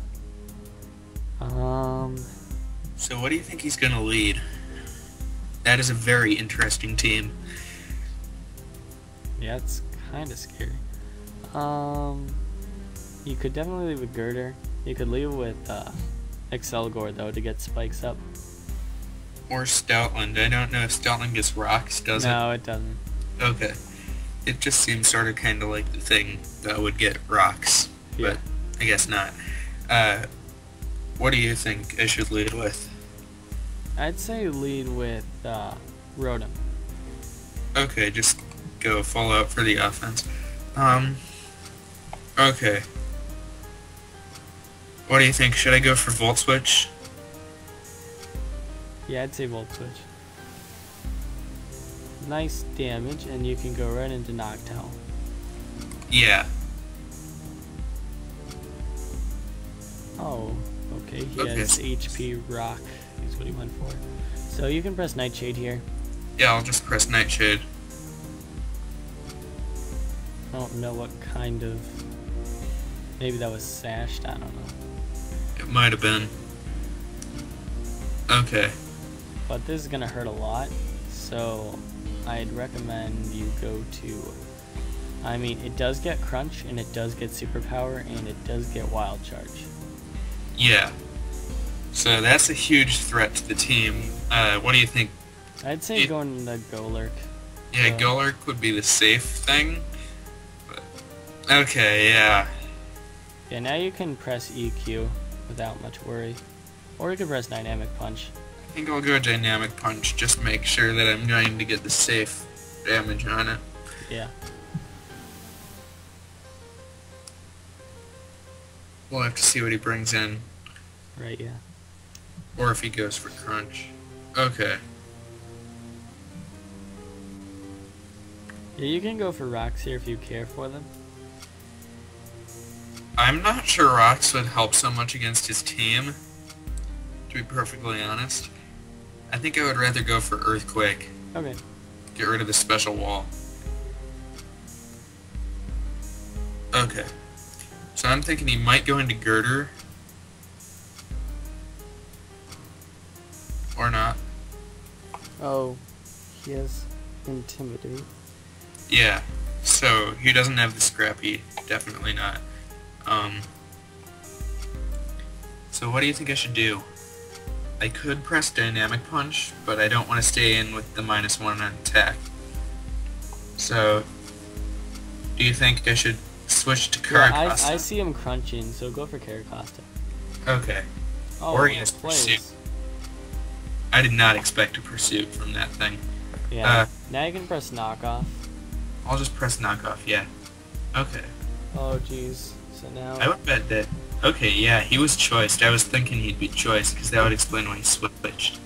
So what do you think he's gonna lead? That is a very interesting team. Yeah, it's kinda scary. You could definitely leave with Girder. You could leave with Excelgor though to get spikes up. Or Stoutland. I don't know if Stoutland gets rocks, does it? No, it doesn't. Okay. It just seems sort of kind of like the thing that would get rocks. Yeah. But I guess not. What do you think I should lead with? I'd say lead with Rotom. Okay, just go full out for the offense. Okay. What do you think? Should I go for Volt Switch? Yeah, I'd say Volt Switch. Nice damage, and you can go right into Noctowl. Yeah. Oh, okay. He Okay. has HP Rock. Is what he went for. So you can press Nightshade here. Yeah, I'll just press Nightshade. I don't know what kind of... Maybe that was sashed, I don't know. It might have been. Okay. But this is gonna hurt a lot, so I'd recommend you go to... I mean, it does get Crunch, and it does get Superpower, and it does get Wild Charge. Yeah. So that's a huge threat to the team. What do you think? I'd say going to Golurk. Yeah, Golurk would be the safe thing. But, okay, yeah. Yeah, now you can press EQ without much worry. Or you can press Dynamic Punch. I think I'll go Dynamic Punch, just make sure that I'm going to get the safe damage on it. Yeah. We'll have to see what he brings in. Right, yeah. Or if he goes for Crunch. Okay. Yeah, you can go for rocks here if you care for them. I'm not sure Rocks would help so much against his team, to be perfectly honest. I think I would rather go for Earthquake. Okay. Get rid of the special wall. Okay. So I'm thinking he might go into Girder. Or not. Oh, he has Intimidate. Yeah. So he doesn't have the Scrappy. Definitely not. So what do you think I should do? I could press Dynamic Punch, but I don't want to stay in with the -1 on attack. So, do you think I should switch to Caracosta? Yeah, I see him crunching, so go for Caracosta. Okay. Oh, Or it yes, plays. Pursuit. I did not expect a Pursuit from that thing. Yeah. Now you can press Knockoff. I'll just press Knockoff, yeah. Okay. Oh, jeez. So now... I would bet that... Okay, yeah, he was choiced. I was thinking he'd be choiced, because that would explain why he switched.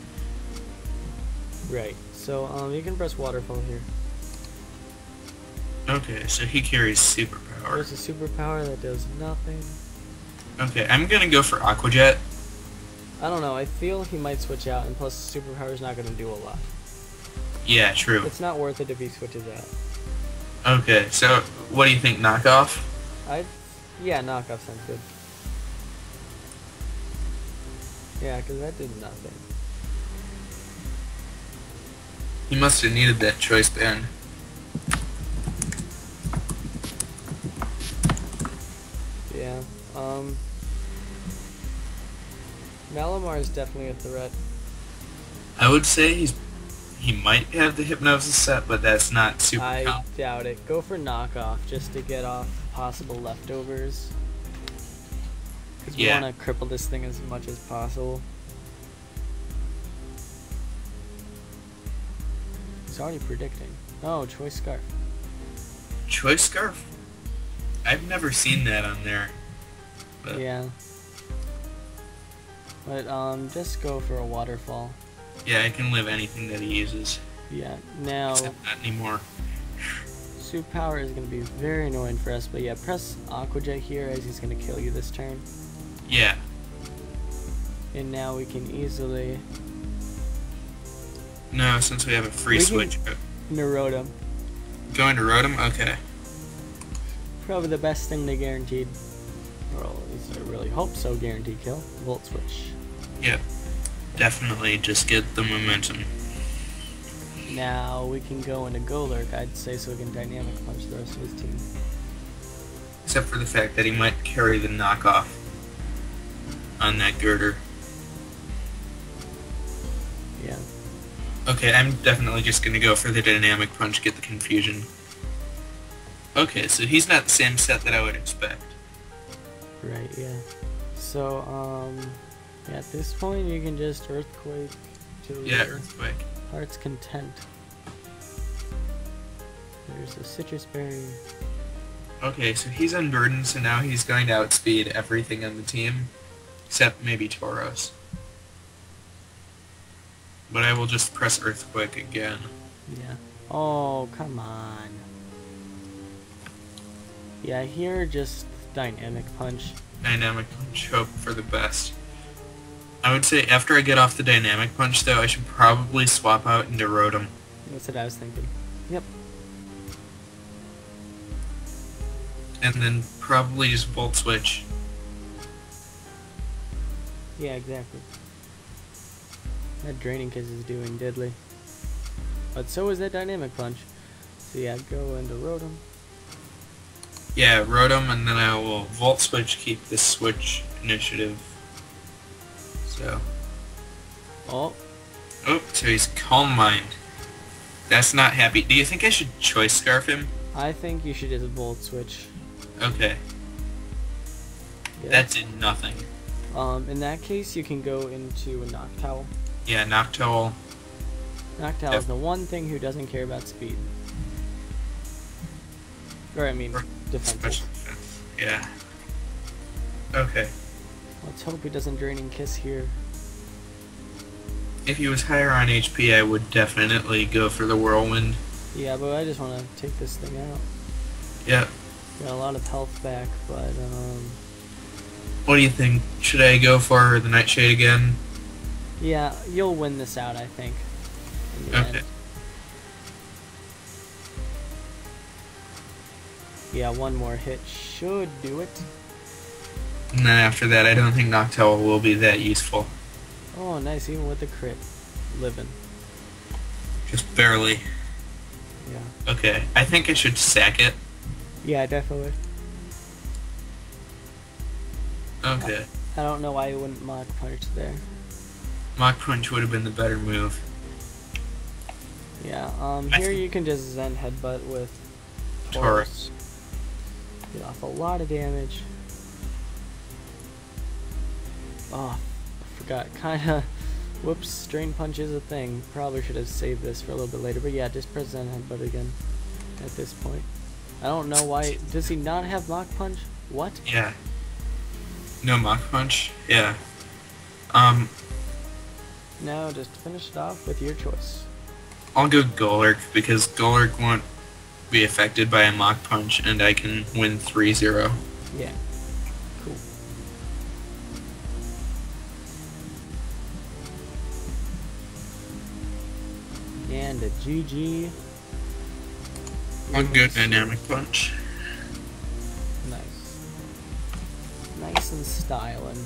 Right. So, you can press Waterfall here. Okay, so he carries Superpower. There's a Superpower that does nothing. Okay, I'm gonna go for Aqua Jet. I don't know. I feel he might switch out, and plus Superpower's not going to do a lot. Yeah, true. It's not worth it if he switches out. Okay, so what do you think, Knockoff? Yeah, Knockoff sounds good. Yeah, because that did nothing. He must have needed that choice band. Malamar is definitely a threat. I would say he might have the Hypnosis set, but that's not super I doubt it. Go for knockoff just to get off possible leftovers. Because we want to cripple this thing as much as possible. It's already predicting. Oh, Choice Scarf. Choice Scarf? I've never seen that on there. But. Yeah. But, just go for a Waterfall. Yeah, I can live anything that he uses. Yeah, now... Except not anymore. Soup Power is going to be very annoying for us, but yeah, press Aqua Jet here as he's going to kill you this turn. Yeah. And now we can easily... No, since we have a free switch. Neurotum. Going to Rotom? Okay. Probably the best thing they guaranteed. Or at least I really hope so, guaranteed kill. Volt Switch. Yep. Definitely just get the momentum. Now we can go into Golurk, I'd say, so we can Dynamic Punch the rest of his team. Except for the fact that he might carry the knockoff on that girder. Yeah. Okay, I'm definitely just going to go for the Dynamic Punch, get the confusion. Okay, so he's not the same set that I would expect. Right, yeah. So, yeah, at this point you can just Earthquake to Earthquake. Heart's Content. There's a Citrus Berry. Okay, so he's unburdened, so now he's going to outspeed everything on the team, except maybe Tauros. But I will just press Earthquake again. Yeah. Oh, come on. Yeah, here just Dynamic Punch. Dynamic Punch, hope for the best. I would say after I get off the Dynamic Punch, though, I should probably swap out into Rotom. That's what I was thinking. Yep. And then probably just Volt Switch. Yeah, exactly. That Draining Kiss is doing diddly. But so is that Dynamic Punch. So yeah, go into Rotom. Yeah, Rotom, and then I will Volt Switch, keep this Switch initiative. So. Oh. Oh, so he's Calm Mind. That's not happy. Do you think I should Choice Scarf him? I think you should just Volt Switch. Okay. Yeah. That did nothing. In that case, you can go into a Noctowl. Yeah, Noctowl. Noctowl is the one thing who doesn't care about speed. Or, I mean, defense. Special defense. Yeah. Okay. Let's hope he doesn't Draining Kiss here. If he was higher on HP, I would definitely go for the Whirlwind. Yeah, but I just want to take this thing out. Yep. Got a lot of health back, but, What do you think? Should I go for the Nightshade again? yeah, you'll win this out, I think. In the Okay. end. Yeah, one more hit should do it. And then after that, I don't think Noctowl will be that useful. Oh, nice, even with the crit. Living. Just barely. Yeah. Okay, I think I should sack it. Yeah, definitely. Okay. I don't know why you wouldn't Mach Punch there. Mach Punch would have been the better move. Yeah, here you can just Zen Headbutt with Tauros. Get off a lot of damage. Oh, I forgot. Kinda. Whoops, Drain Punch is a thing. Probably should have saved this for a little bit later. But yeah, just press Zen Headbutt again at this point. I don't know why. Does he not have Mach Punch? What? Yeah. No Mach Punch? Yeah. Now just finish it off with your choice. I'll go Golurk, because Golurk won't be affected by a Mach Punch, and I can win 3-0. Yeah. Cool. And a GG. I'll go Dynamic Punch. Nice. Nice and styling.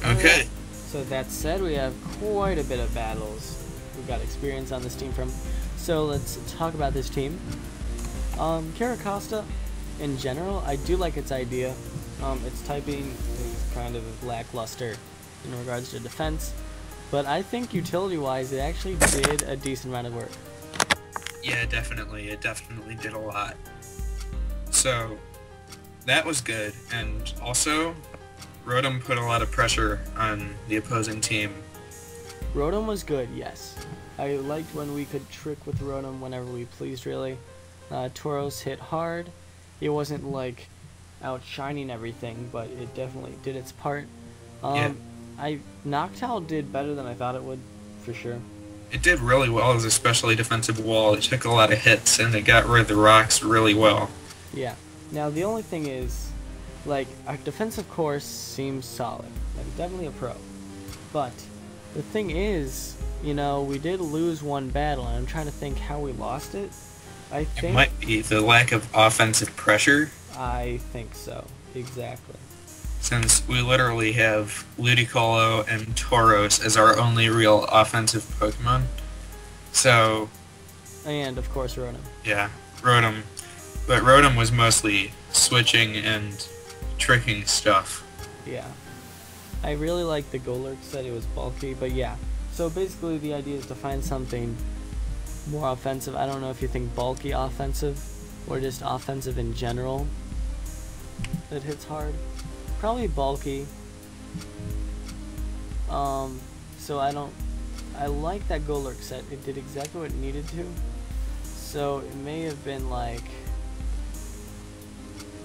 Okay. So that said, we have quite a bit of battles we've got experience on this team from. So let's talk about this team. Caracosta, in general, I do like its idea. Its typing is kind of lackluster in regards to defense, but I think utility-wise it actually did a decent amount of work. Yeah, definitely. It definitely did a lot. So, that was good, and also, Rotom put a lot of pressure on the opposing team. Rotom was good, yes. I liked when we could trick with Rotom whenever we pleased, really. Tauros hit hard. It wasn't like outshining everything, but it definitely did its part. Noctowl did better than I thought it would, for sure. It did really well as a specially defensive wall. It took a lot of hits, and it got rid of the rocks really well. Yeah. Now, the only thing is, like, our defensive course seems solid. Like, definitely a pro. But the thing is, you know, we did lose one battle, and I'm trying to think how we lost it. I think it might be the lack of offensive pressure. I think so, exactly. Since we literally have Ludicolo and Tauros as our only real offensive Pokemon. So... And, of course, Rotom. Yeah, Rotom. But Rotom was mostly switching and tricking stuff. Yeah. I really like the Golurk set, it was bulky, but yeah. So basically the idea is to find something more offensive. I don't know if you think bulky offensive, or just offensive in general that hits hard. Probably bulky. So I like that Golurk set. It did exactly what it needed to. So it may have been like,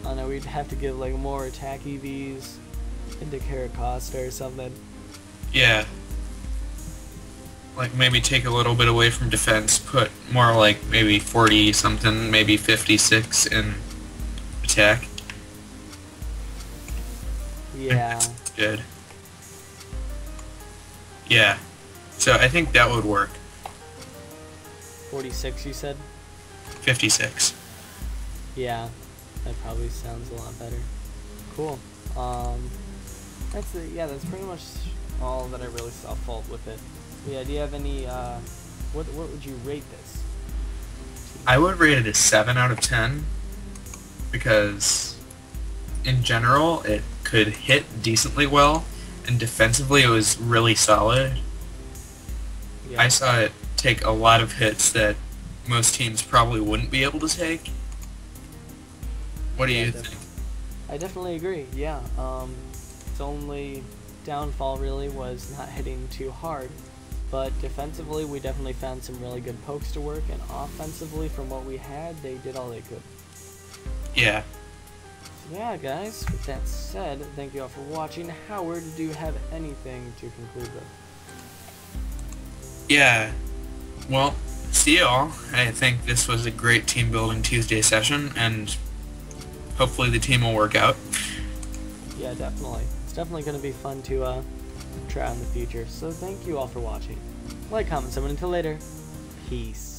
I don't know, we'd have to give like more attack EVs into Caracosta or something. Yeah. Like maybe take a little bit away from defense, put more like maybe 40 something, maybe 56 in attack. Yeah. Good. Yeah. So I think that would work. 46 you said? 56. Yeah. That probably sounds a lot better. Cool. That's pretty much all that I really saw fault with it. Yeah, do you have any, what would you rate this? I would rate it a 7 out of 10, because in general it could hit decently well, and defensively it was really solid. Yeah. I saw it take a lot of hits that most teams probably wouldn't be able to take. What do you think? I definitely agree, yeah. Its only downfall really was not hitting too hard. But defensively, we definitely found some really good pokes to work, and offensively, from what we had, they did all they could. Yeah. So yeah, guys, with that said, thank you all for watching. Howard, do you have anything to conclude with? Yeah. Well, see y'all. I think this was a great Team Building Tuesday session, and hopefully the team will work out. Yeah, definitely. It's definitely going to be fun to try in the future. So thank you all for watching. Like, comment, subscribe. Until later, peace.